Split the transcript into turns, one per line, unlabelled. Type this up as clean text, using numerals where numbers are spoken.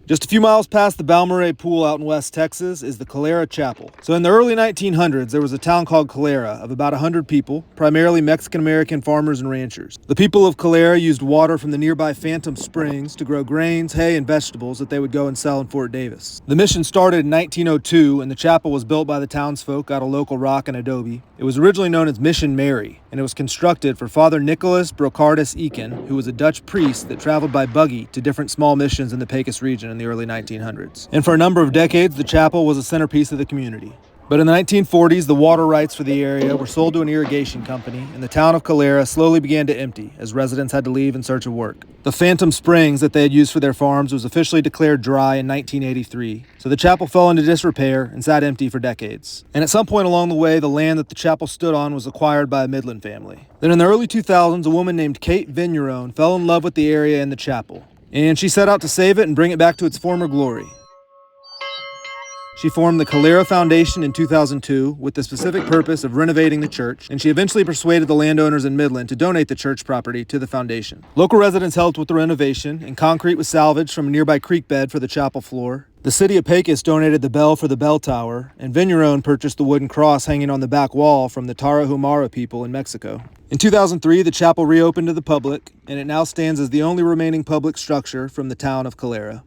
Just a few miles past the Balmorhea pool out in West Texas is the Calera Chapel. So in the early 1900s, there was a town called Calera of about 100 people, primarily Mexican-American farmers and ranchers. The people of Calera used water from the nearby Phantom Springs to grow grains, hay, and vegetables that they would go and sell in Fort Davis. The mission started in 1902, and the chapel was built by the townsfolk out of local rock and adobe. It was originally known as Mission Mary, and it was constructed for Father Nicholas Brocardus Eakin, who was a Dutch priest that traveled by buggy to different small missions in the Pecos region in the early 1900s. And for a number of decades, the chapel was a centerpiece of the community. But in the 1940s, the water rights for the area were sold to an irrigation company, and the town of Calera slowly began to empty as residents had to leave in search of work. The Phantom Springs that they had used for their farms was officially declared dry in 1983, so the chapel fell into disrepair and sat empty for decades. And at some point along the way, the land that the chapel stood on was acquired by a Midland family. Then in the early 2000s, a woman named Kate Vigneron fell in love with the area and the chapel, and she set out to save it and bring it back to its former glory. She formed the Calera Foundation in 2002 with the specific purpose of renovating the church, and she eventually persuaded the landowners in Midland to donate the church property to the foundation. Local residents helped with the renovation, and concrete was salvaged from a nearby creek bed for the chapel floor. The city of Pecos donated the bell for the bell tower, and Vigneron purchased the wooden cross hanging on the back wall from the Tarahumara people in Mexico. In 2003, the chapel reopened to the public, and it now stands as the only remaining public structure from the town of Calera.